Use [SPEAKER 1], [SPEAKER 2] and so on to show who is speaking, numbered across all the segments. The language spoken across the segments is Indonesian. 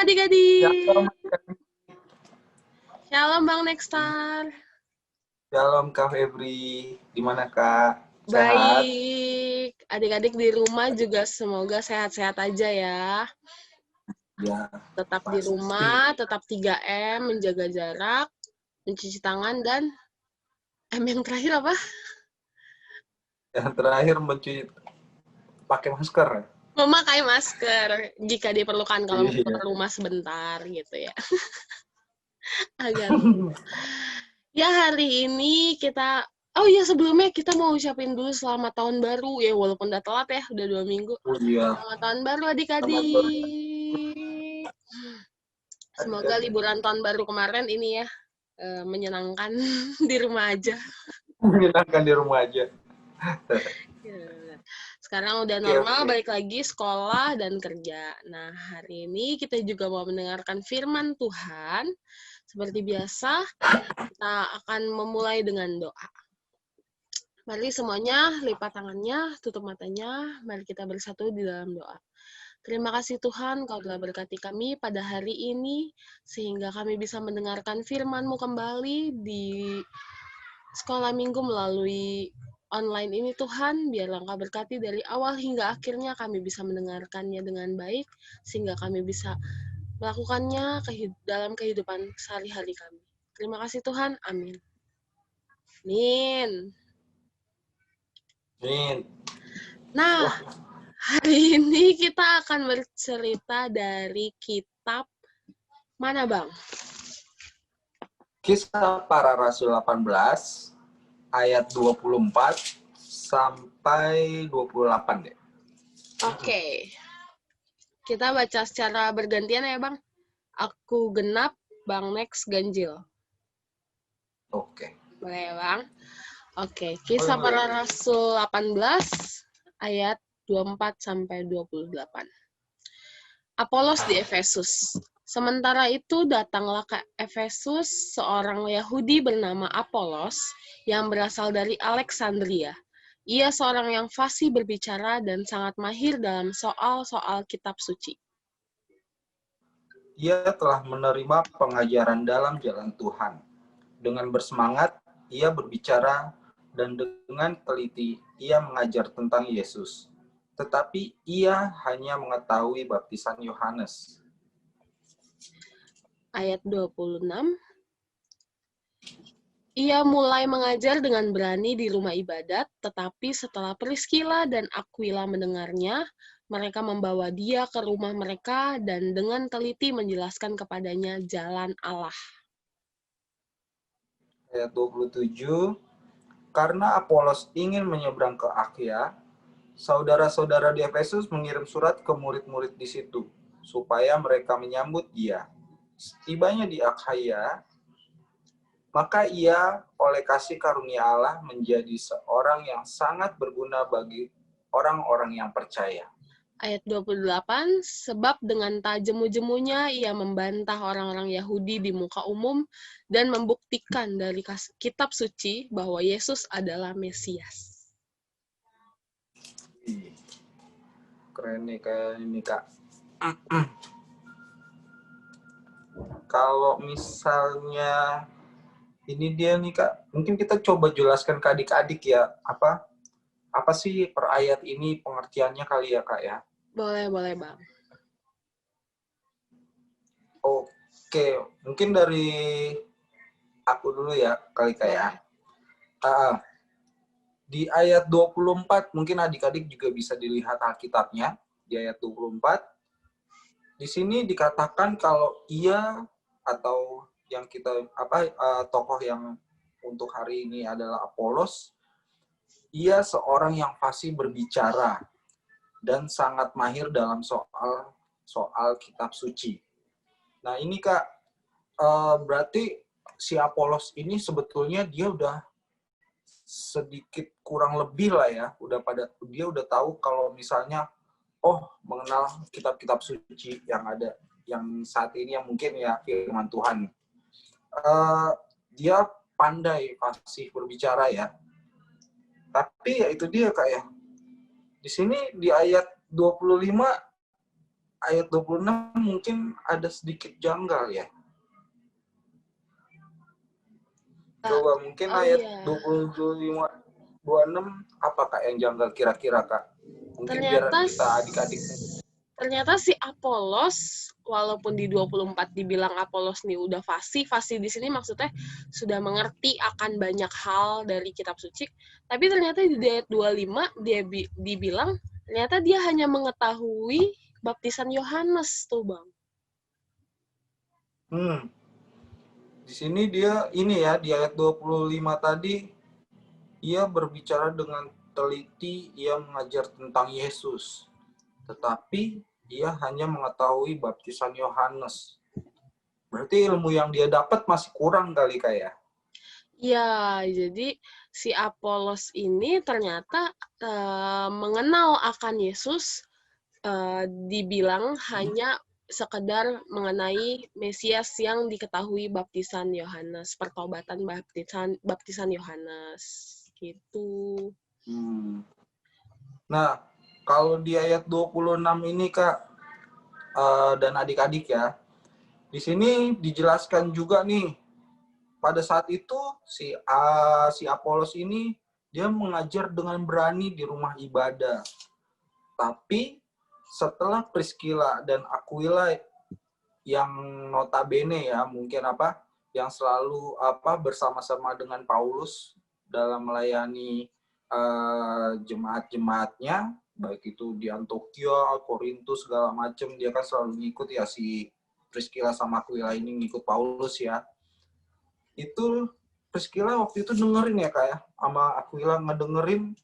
[SPEAKER 1] adik-adik.
[SPEAKER 2] Shalom,
[SPEAKER 1] Shalom Bang Nextar.
[SPEAKER 2] shalom Kak Febri. Gimana Kak? Sehat?
[SPEAKER 1] Baik. Adik-adik di rumah juga semoga sehat-sehat aja ya.
[SPEAKER 2] Ya,
[SPEAKER 1] Tetap di
[SPEAKER 2] pasti.
[SPEAKER 1] rumah, tetap 3M, menjaga jarak, mencuci tangan, dan yang terakhir apa?
[SPEAKER 2] Yang terakhir pakai masker.
[SPEAKER 1] Memakai masker jika diperlukan kalau mau
[SPEAKER 2] Iya.
[SPEAKER 1] keluar rumah sebentar gitu ya. Agar ya hari ini kita sebelumnya kita mau ucapin dulu selamat tahun baru ya, walaupun udah telat ya, udah 2 minggu.
[SPEAKER 2] Oh iya.
[SPEAKER 1] Selamat tahun baru
[SPEAKER 2] Selamat sore
[SPEAKER 1] adik-adik. Semoga
[SPEAKER 2] adik-adik.
[SPEAKER 1] liburan tahun baru kemarin ini ya menyenangkan di rumah aja.
[SPEAKER 2] Menyenangkan di rumah aja.
[SPEAKER 1] Sekarang udah
[SPEAKER 2] Oke,
[SPEAKER 1] normal,
[SPEAKER 2] oke.
[SPEAKER 1] balik lagi sekolah dan kerja. Nah, hari ini kita juga mau mendengarkan firman Tuhan. Seperti biasa, kita akan memulai dengan doa. Mari semuanya lipat tangannya, tutup matanya, mari kita bersatu di dalam doa. Terima kasih Tuhan, Kau telah berkati kami pada hari ini, sehingga kami bisa mendengarkan firman-Mu kembali di sekolah minggu melalui online ini Tuhan. Biarlah Engkau berkati dari awal hingga akhirnya kami bisa mendengarkannya dengan baik, sehingga kami bisa melakukannya dalam kehidupan sehari-hari kami. Terima kasih Tuhan, amin. Amin. Nah, hari ini kita akan bercerita dari kitab mana, Bang?
[SPEAKER 2] Kisah Para Rasul 18 ayat 24 sampai 28 deh.
[SPEAKER 1] Oke. Kita baca secara bergantian ya, Bang. Aku genap, Bang Next ganjil.
[SPEAKER 2] Oke.
[SPEAKER 1] Boleh, Bang? Oke, Kisah Para Rasul 18 ayat 24 sampai 28. Apolos di Efesus. Sementara itu datanglah ke Efesus seorang Yahudi bernama Apolos yang berasal dari Alexandria. Ia seorang yang fasih berbicara dan sangat mahir dalam soal-soal kitab suci.
[SPEAKER 2] Ia telah menerima pengajaran dalam jalan Tuhan. Dengan bersemangat, ia berbicara dan dengan teliti ia mengajar tentang Yesus. Tetapi ia hanya mengetahui baptisan Yohanes.
[SPEAKER 1] Ayat 26. Ia mulai mengajar dengan berani di rumah ibadat, tetapi setelah Priskila dan Aquila mendengarnya, mereka membawa dia ke rumah mereka dan dengan teliti menjelaskan kepadanya jalan Allah.
[SPEAKER 2] Ayat 27, karena Apolos ingin menyeberang ke Akhia, saudara-saudara di Efesus mengirim surat ke murid-murid di situ, supaya mereka menyambut dia. Tibanya di Akhia, maka ia oleh kasih karunia Allah menjadi seorang yang sangat berguna bagi orang-orang yang percaya.
[SPEAKER 1] Ayat 28, sebab dengan tajam-jemunya ia membantah orang-orang Yahudi di muka umum dan membuktikan dari kitab suci bahwa Yesus adalah Mesias.
[SPEAKER 2] Keren nih kayak ini Kak. Kalau misalnya ini dia nih Kak, mungkin kita coba jelaskan ke adik-adik ya, apa sih per ayat ini pengertiannya kali ya Kak ya?
[SPEAKER 1] Boleh Bang.
[SPEAKER 2] Oke, mungkin dari aku dulu ya kali Kak ya. Di ayat 24 mungkin adik-adik juga bisa dilihat Alkitabnya di ayat 24. Di sini dikatakan kalau ia atau yang kita tokoh yang untuk hari ini adalah Apolos, ia seorang yang fasih berbicara dan sangat mahir dalam soal kitab suci. Nah ini Kak, berarti si Apolos ini sebetulnya dia udah sedikit kurang lebih lah ya, dia udah tahu kalau misalnya mengenal kitab-kitab suci yang ada yang saat ini yang mungkin ya firman Tuhan. Dia pandai fasih berbicara ya. Tapi ya itu dia Kak ya. Di sini di ayat 25 ayat 26 mungkin ada sedikit janggal ya. Coba mungkin
[SPEAKER 1] Oh
[SPEAKER 2] ayat
[SPEAKER 1] iya.
[SPEAKER 2] 25, 26 apa Kak yang janggal kira-kira Kak? Mungkin biar
[SPEAKER 1] Ternyata
[SPEAKER 2] kita adik-adik.
[SPEAKER 1] ternyata si Apolos, walaupun di 24 dibilang Apolos nih udah fasih di sini maksudnya sudah mengerti akan banyak hal dari kitab suci, tapi ternyata di ayat 25 dia dibilang ternyata dia hanya mengetahui baptisan Yohanes tuh, Bang.
[SPEAKER 2] Di sini dia ini ya, di ayat 25 tadi ia berbicara dengan teliti, ia mengajar tentang Yesus. Tetapi ia hanya mengetahui baptisan Yohanes. Berarti ilmu yang dia dapat masih kurang kali kayak.
[SPEAKER 1] Ya, jadi si Apolos ini ternyata mengenal akan Yesus, dibilang hanya sekedar mengenai Mesias yang diketahui baptisan Yohanes, pertobatan baptisan Yohanes, gitu.
[SPEAKER 2] Nah, kalau di ayat 26 ini Kak, dan adik-adik ya, di sini dijelaskan juga nih, pada saat itu si Apolos ini dia mengajar dengan berani di rumah ibadah. Tapi setelah Priscilla dan Aquila yang notabene ya mungkin yang selalu bersama-sama dengan Paulus dalam melayani jemaat-jemaatnya, baik itu di Antioquia, Korintus segala macam, dia kan selalu ngikut ya, si Priscilla sama Aquila ini ngikut Paulus ya. Itu Priscilla waktu itu dengerin ya Kak ya, sama Aquila ngedengerin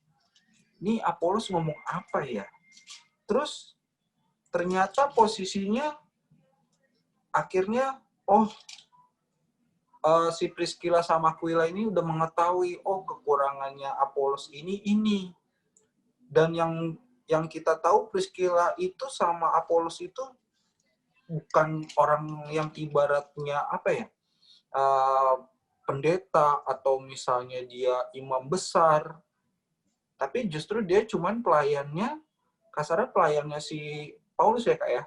[SPEAKER 2] ini Apolos ngomong apa ya. Terus ternyata posisinya akhirnya si Priscilla sama Aquila ini udah mengetahui kekurangannya Apolos ini. Dan yang kita tahu Priscilla itu sama Apolos itu bukan orang yang ibaratnya pendeta atau misalnya dia imam besar, tapi justru dia cuman kasarnya pelayannya si Paulus ya Kak ya.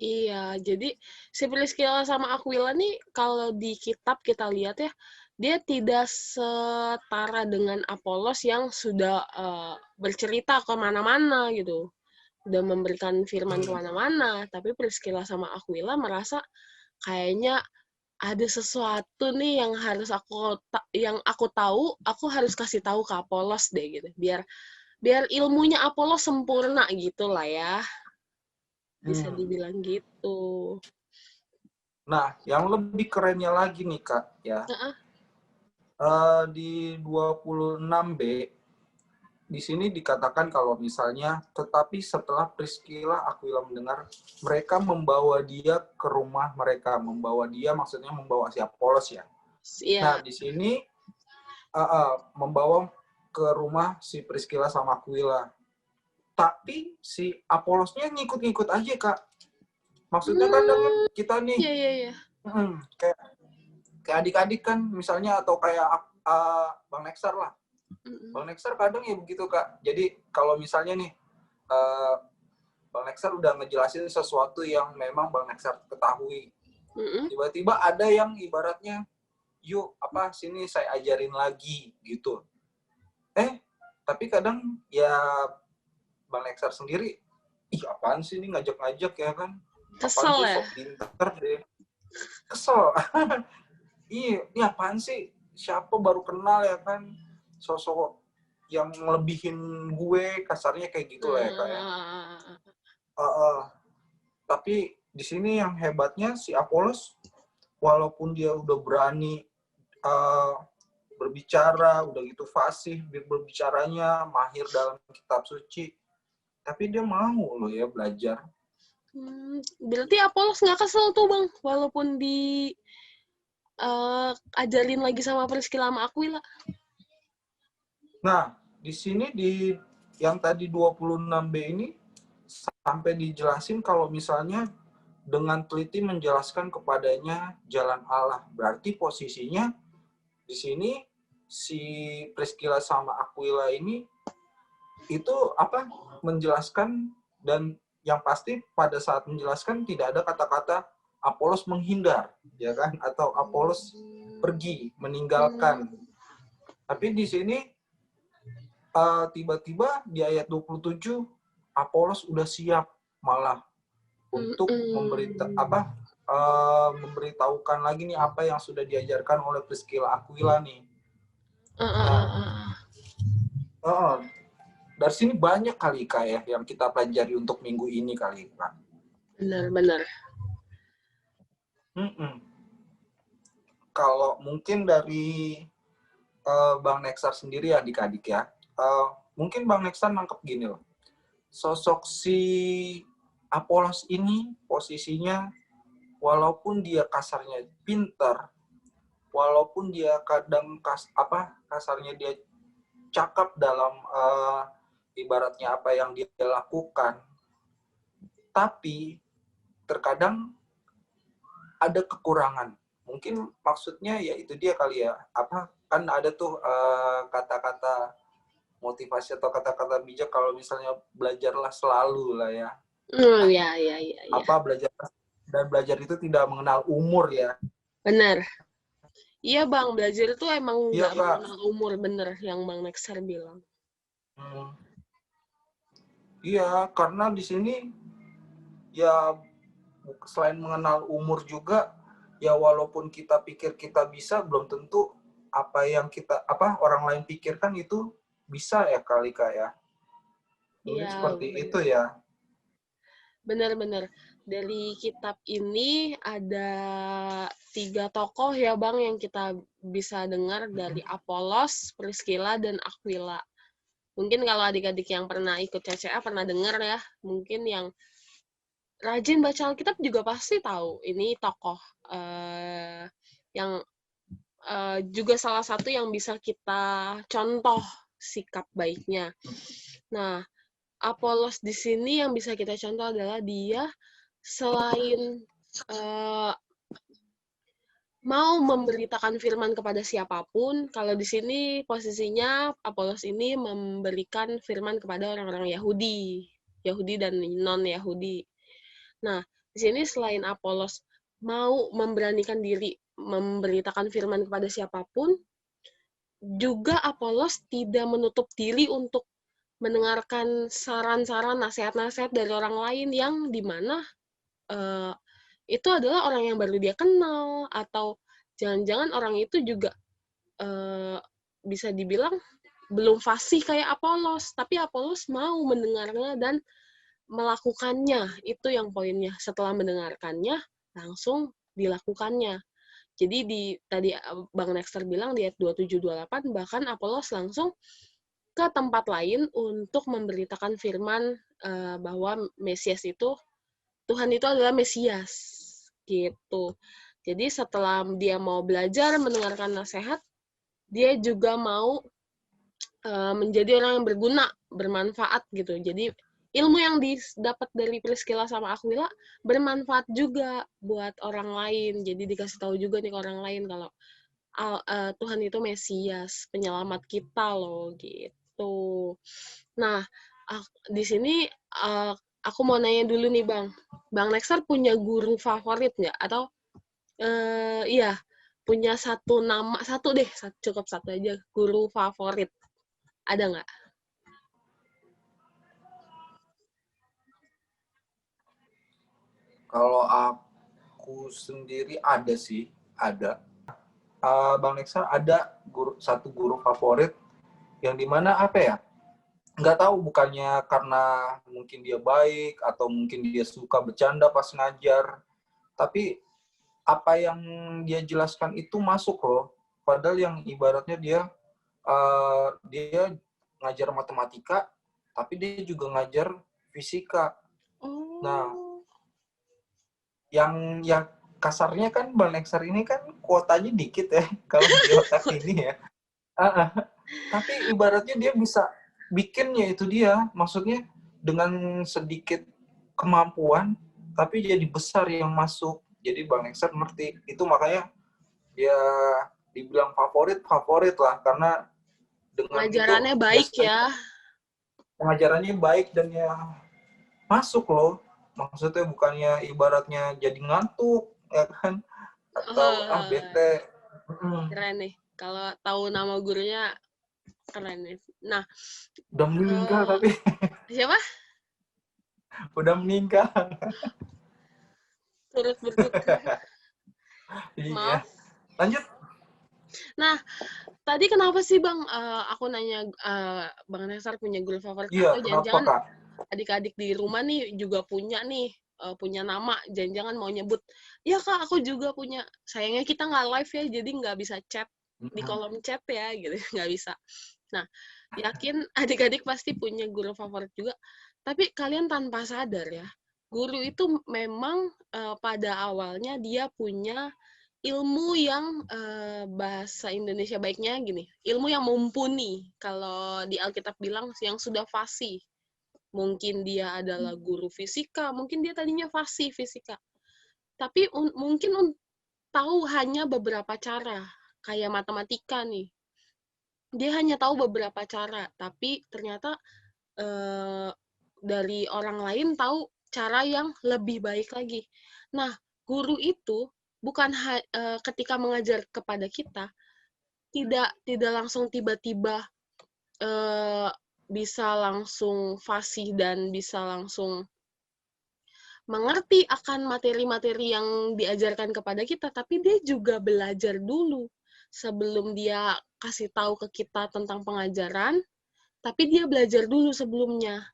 [SPEAKER 1] Iya, jadi si Priscilla sama Aquila nih kalau di kitab kita lihat ya, dia tidak setara dengan Apolos yang sudah bercerita kemana-mana gitu, udah memberikan firman kemana-mana. Tapi Priscilla sama Aquila merasa kayaknya ada sesuatu nih yang harus yang aku tahu, aku harus kasih tahu ke Apolos deh gitu, biar ilmunya Apolos sempurna gitu lah ya. Bisa dibilang gitu.
[SPEAKER 2] Nah, yang lebih kerennya lagi nih Kak ya, di 26b di sini dikatakan kalau misalnya tetapi setelah Priscilla Aquila mendengar, mereka membawa dia ke rumah mereka. Membawa dia maksudnya membawa si Apolos ya. Nah,
[SPEAKER 1] Iya.
[SPEAKER 2] di sini membawa ke rumah si Priscilla sama Aquila. Tapi si Apolosnya ngikut-ngikut aja Kak. Maksudnya kadang kita nih
[SPEAKER 1] Iya.
[SPEAKER 2] kayak adik-adik kan misalnya, atau kayak Bang Nexar lah. Bang Nexar kadang ya begitu Kak. Jadi kalau misalnya nih Bang Nexar udah ngejelasin sesuatu yang memang Bang Nexar ketahui, tiba-tiba ada yang ibaratnya, yuk sini saya ajarin lagi gitu. Tapi kadang ya Bang Nexar sendiri, apaan sih ini ngajak-ngajak ya kan? Apaan
[SPEAKER 1] Kesel
[SPEAKER 2] sih
[SPEAKER 1] ya?
[SPEAKER 2] sok pinter deh. Kesel. Ini apaan sih? Siapa baru kenal ya kan? Sosok yang ngelebihin gue, kasarnya kayak gitu lah ya Kak ya. Tapi di sini yang hebatnya si Apolos, walaupun dia udah berani berbicara, udah gitu fasih berbicaranya, mahir dalam kitab suci, tapi dia mau loh ya belajar.
[SPEAKER 1] Berarti Apolos nggak kesel tuh Bang, walaupun ajarin lagi sama Priscilla sama Aquila.
[SPEAKER 2] Nah, di sini di yang tadi 26b ini sampai dijelasin kalau misalnya dengan teliti menjelaskan kepadanya jalan Allah. Berarti posisinya di sini si Priscilla sama Aquila ini itu menjelaskan dan yang pasti pada saat menjelaskan tidak ada kata-kata Apolos menghindar, ya kan? Atau Apolos pergi, meninggalkan. Tapi di sini tiba-tiba di ayat 27 Apolos udah siap malah untuk memberitahukan lagi nih apa yang sudah diajarkan oleh Priscilla Aquila nih. Nah, dari sini banyak kali Kak ya yang kita pelajari untuk minggu ini kali Kak.
[SPEAKER 1] Benar-benar.
[SPEAKER 2] Kalau mungkin dari Bang Nexar sendiri adik-adik ya, mungkin Bang Nexar nangkep gini loh, sosok si Apolos ini posisinya walaupun dia kasarnya pintar, walaupun dia kadang kasarnya dia cakap dalam ibaratnya apa yang dia lakukan, tapi terkadang ada kekurangan. Mungkin maksudnya ya itu dia kali ya, kan ada tuh kata-kata motivasi atau kata-kata bijak kalau misalnya belajarlah selalu lah ya.
[SPEAKER 1] Ya.
[SPEAKER 2] Belajar itu tidak mengenal umur ya.
[SPEAKER 1] Benar. Iya Bang, belajar itu emang
[SPEAKER 2] nggak
[SPEAKER 1] mengenal umur, bener yang Bang Nexar bilang.
[SPEAKER 2] Iya, karena di sini ya selain mengenal umur juga ya walaupun kita pikir kita bisa belum tentu apa yang orang lain pikirkan itu bisa ya kali Kak ya. Mungkin seperti bener. Itu ya.
[SPEAKER 1] Benar-benar. Dari kitab ini ada 3 tokoh ya Bang yang kita bisa dengar dari Apolos, Priscilla, dan Aquila. Mungkin kalau adik-adik yang pernah ikut CCA pernah dengar ya, mungkin yang rajin baca Alkitab juga pasti tahu ini tokoh yang juga salah satu yang bisa kita contoh sikap baiknya. Nah, Apolos di sini yang bisa kita contoh adalah dia selain mau memberitakan firman kepada siapapun, kalau di sini posisinya Apolos ini memberikan firman kepada orang-orang Yahudi dan non-Yahudi. Nah, di sini selain Apolos mau memberanikan diri memberitakan firman kepada siapapun, juga Apolos tidak menutup diri untuk mendengarkan saran-saran, nasihat-nasihat dari orang lain yang dimana itu adalah orang yang baru dia kenal, atau jangan-jangan orang itu juga bisa dibilang belum fasih kayak Apolos, tapi Apolos mau mendengarnya dan melakukannya. Itu yang poinnya. Setelah mendengarkannya, langsung dilakukannya. Jadi tadi Bang Nexter bilang di ayat 27-28, bahkan Apolos langsung ke tempat lain untuk memberitakan firman bahwa Mesias itu, Tuhan itu adalah Mesias. Gitu. Jadi setelah dia mau belajar mendengarkan nasihat, dia juga mau menjadi orang yang berguna, bermanfaat gitu. Jadi ilmu yang didapat dari Priscilla sama Aquila bermanfaat juga buat orang lain. Jadi dikasih tahu juga nih ke orang lain kalau Tuhan itu Mesias, penyelamat kita loh gitu. Nah, di sini aku mau nanya dulu nih Bang Nexter punya guru favorit nggak? Atau iya, punya satu nama, cukup satu aja, guru favorit. Ada nggak?
[SPEAKER 2] Kalau aku sendiri ada sih, ada. Bang Nexar ada satu guru favorit yang dimana apa ya? Nggak tahu, bukannya karena mungkin dia baik atau mungkin dia suka bercanda pas ngajar, tapi apa yang dia jelaskan itu masuk loh. Padahal yang ibaratnya dia ngajar matematika, tapi dia juga ngajar fisika. Nah, yang kasarnya kan Bang Nexar ini kan kuotanya dikit ya kalau di otak ini ya. Tapi ibaratnya dia bisa bikinnya itu dia, maksudnya dengan sedikit kemampuan tapi jadi besar yang masuk. Jadi Bang Nexar ngerti itu, makanya dia dibilang favorit lah, karena dengan
[SPEAKER 1] pengajarannya
[SPEAKER 2] itu
[SPEAKER 1] baik ya.
[SPEAKER 2] pengajarannya baik dan ya masuk loh. Maksudnya bukannya ibaratnya jadi ngantuk, ya kan? Atau
[SPEAKER 1] Oh,
[SPEAKER 2] bete.
[SPEAKER 1] keren nih. Kalau tahu nama gurunya keren nih. Nah,
[SPEAKER 2] Udah meninggal
[SPEAKER 1] eh,
[SPEAKER 2] tapi
[SPEAKER 1] siapa?
[SPEAKER 2] udah meninggal.
[SPEAKER 1] Turut berduka.
[SPEAKER 2] Iya.
[SPEAKER 1] Maaf.
[SPEAKER 2] Lanjut.
[SPEAKER 1] Nah, tadi kenapa sih Bang, aku nanya, Bang Nesar punya guru favorit
[SPEAKER 2] Iya,
[SPEAKER 1] atau
[SPEAKER 2] kenapa
[SPEAKER 1] jangan-jangan
[SPEAKER 2] Kak?
[SPEAKER 1] adik-adik di rumah nih juga punya nih, punya nama, jangan-jangan mau nyebut, "Ya Kak, aku juga punya." Sayangnya kita nggak live ya, jadi nggak bisa chat di kolom chat ya, gitu, nggak bisa. Nah, yakin adik-adik pasti punya guru favorit juga, tapi kalian tanpa sadar ya, guru itu memang, pada awalnya dia punya ilmu yang, bahasa Indonesia baiknya gini, ilmu yang mumpuni, kalau di Alkitab bilang yang sudah fasih. Mungkin dia adalah guru fisika, mungkin dia tadinya fasih fisika, tapi mungkin tahu hanya beberapa cara, kayak matematika nih. Dia hanya tahu beberapa cara, tapi ternyata eh, dari orang lain tahu cara yang lebih baik lagi. Nah, guru itu bukan ketika mengajar kepada kita tidak langsung tiba-tiba eh, bisa langsung fasih dan bisa langsung mengerti akan materi-materi yang diajarkan kepada kita, tapi dia juga belajar dulu sebelum dia kasih tahu ke kita tentang pengajaran, tapi dia belajar dulu sebelumnya.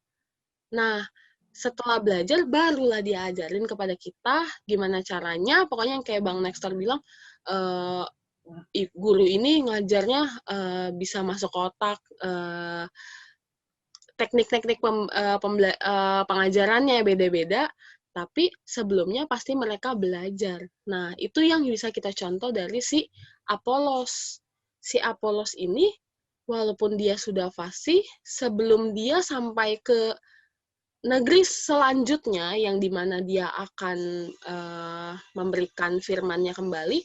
[SPEAKER 1] Nah, setelah belajar, barulah dia ajarin kepada kita gimana caranya. Pokoknya yang kayak Bang Nextor bilang, eh, guru ini ngajarnya bisa masuk otak, teknik-teknik pengajarannya beda-beda, tapi sebelumnya pasti mereka belajar. Nah, itu yang bisa kita contoh dari si Apolos. Si Apolos ini, walaupun dia sudah fasih, sebelum dia sampai ke negeri selanjutnya, yang dimana dia akan memberikan firman-Nya kembali,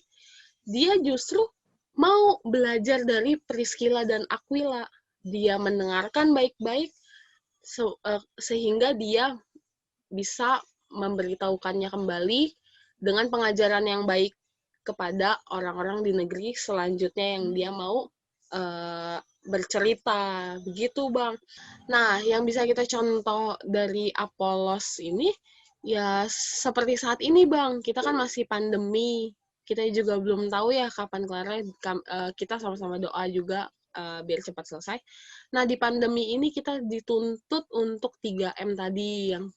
[SPEAKER 1] dia justru mau belajar dari Priscilla dan Aquila. Dia mendengarkan baik-baik, sehingga dia bisa memberitahukannya kembali dengan pengajaran yang baik kepada orang-orang di negeri selanjutnya yang dia mau bercerita. Begitu, Bang. Nah, yang bisa kita contoh dari Apolos ini, ya seperti saat ini, Bang. Kita kan masih pandemi. Kita juga belum tahu ya kapan kelarnya. Kita sama-sama doa juga biar cepat selesai. Nah, di pandemi ini kita dituntut untuk 3M tadi yang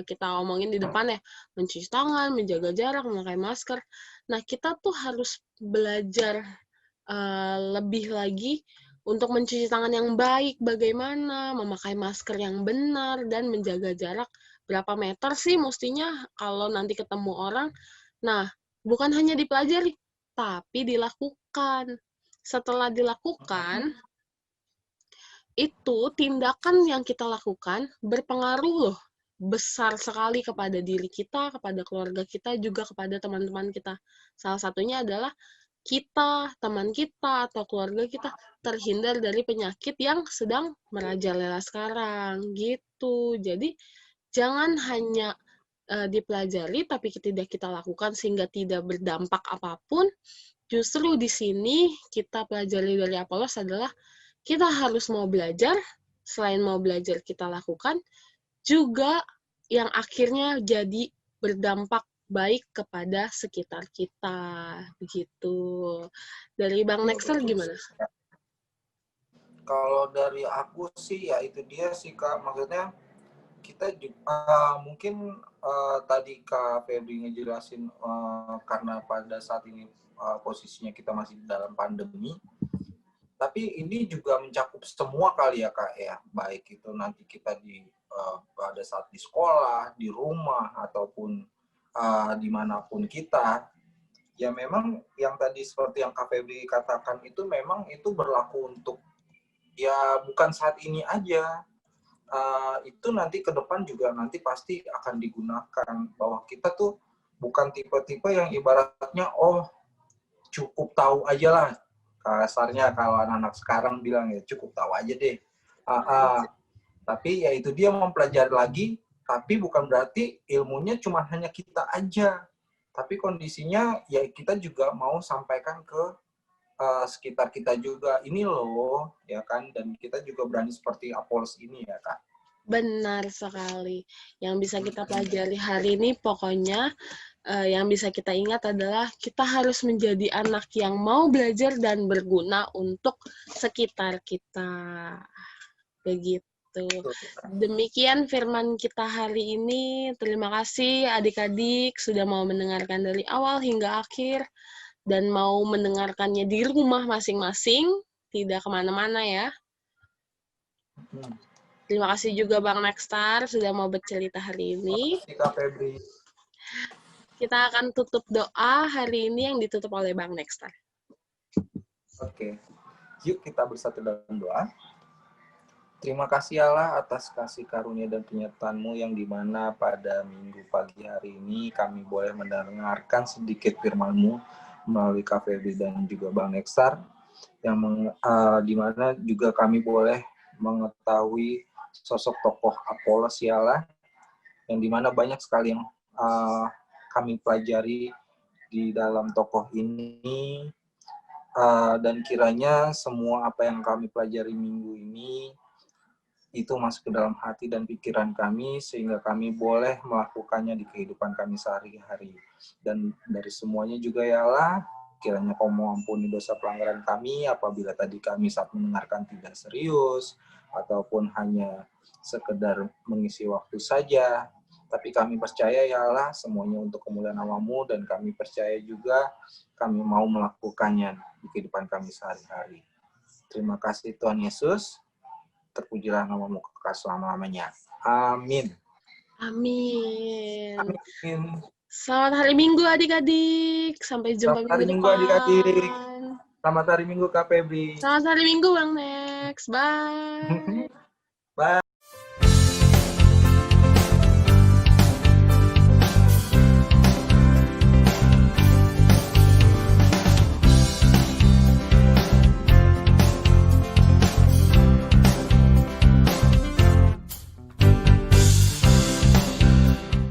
[SPEAKER 1] kita omongin di depan ya. Mencuci tangan, menjaga jarak, memakai masker. Nah, kita tuh harus belajar lebih lagi untuk mencuci tangan yang baik, bagaimana, memakai masker yang benar, dan menjaga jarak berapa meter sih mestinya kalau nanti ketemu orang. Nah, bukan hanya dipelajari, tapi dilakukan. Setelah dilakukan, itu tindakan yang kita lakukan berpengaruh loh besar sekali kepada diri kita, kepada keluarga kita, juga kepada teman-teman kita. Salah satunya adalah kita, teman kita, atau keluarga kita terhindar dari penyakit yang sedang merajalela sekarang, gitu. Jadi, jangan hanya dipelajari, tapi tidak kita lakukan sehingga tidak berdampak apapun. Justru di sini kita pelajari dari Apolos adalah kita harus mau belajar, selain mau belajar kita lakukan, juga yang akhirnya jadi berdampak baik kepada sekitar kita, begitu. Dari Bang
[SPEAKER 2] Iya,
[SPEAKER 1] Nexter
[SPEAKER 2] betul
[SPEAKER 1] gimana?
[SPEAKER 2] sih. Kalau dari aku sih ya itu dia sih Kak, maksudnya kita juga mungkin tadi Kak Febri ngejelasin karena pada saat ini posisinya kita masih dalam pandemi, tapi ini juga mencakup semua kali ya Kak ya, baik itu nanti kita di pada saat di sekolah, di rumah ataupun dimanapun kita, ya memang yang tadi seperti yang Kak Febri katakan itu memang itu berlaku untuk ya bukan saat ini aja. Itu nanti ke depan juga nanti pasti akan digunakan bahwa kita tuh bukan tipe-tipe yang ibaratnya oh cukup tahu aja lah, kasarnya kalau anak-anak sekarang bilang ya cukup tahu aja deh. Tapi ya itu dia mempelajari lagi Tapi bukan berarti ilmunya cuma hanya kita aja. Tapi kondisinya ya kita juga mau sampaikan ke sekitar kita juga. Ini loh, ya kan? Dan kita juga berani seperti Apollos ini ya, Kak.
[SPEAKER 1] Benar sekali. Yang bisa kita pelajari hari ini pokoknya yang bisa kita ingat adalah kita harus menjadi anak yang mau belajar dan berguna untuk sekitar kita. Begitu. Demikian firman kita hari ini. Terima kasih adik-adik sudah mau mendengarkan dari awal hingga akhir dan mau mendengarkannya di rumah masing-masing, tidak kemana-mana ya. Terima kasih juga Bang Nexstar sudah mau bercerita hari ini.
[SPEAKER 2] Terima kasih Kak Febri.
[SPEAKER 1] Kita akan tutup doa hari ini yang ditutup oleh Bang Nexstar.
[SPEAKER 2] Oke, yuk kita bersatu dalam doa. Terima kasih Allah atas kasih karunia dan penyertaan-Mu yang dimana pada minggu pagi hari ini kami boleh mendengarkan sedikit firman-Mu melalui Kak Febri dan juga Bang Nexstar, yang dimana juga kami boleh mengetahui sosok tokoh Apollos ya Allah, yang dimana banyak sekali yang kami pelajari di dalam tokoh ini, dan kiranya semua apa yang kami pelajari minggu ini itu masuk ke dalam hati dan pikiran kami sehingga kami boleh melakukannya di kehidupan kami sehari-hari. Dan dari semuanya juga ya Allah, kiranya Kau mengampuni dosa pelanggaran kami apabila tadi kami saat mendengarkan tidak serius ataupun hanya sekedar mengisi waktu saja. Tapi kami percaya ya Allah semuanya untuk kemuliaan nama-Mu, dan kami percaya juga kami mau melakukannya di kehidupan kami sehari-hari. Terima kasih Tuhan Yesus. Terpujilah nama-Mu kekal selama-lamanya. Amin.
[SPEAKER 1] Amin.
[SPEAKER 2] Amin.
[SPEAKER 1] Selamat hari Minggu adik-adik. Sampai jumpa
[SPEAKER 2] Selamat hari
[SPEAKER 1] minggu
[SPEAKER 2] Minggu
[SPEAKER 1] depan.
[SPEAKER 2] adik-adik. Selamat hari Minggu Kak Febri.
[SPEAKER 1] Selamat hari Minggu Bang Nex. Bye.
[SPEAKER 2] Bye.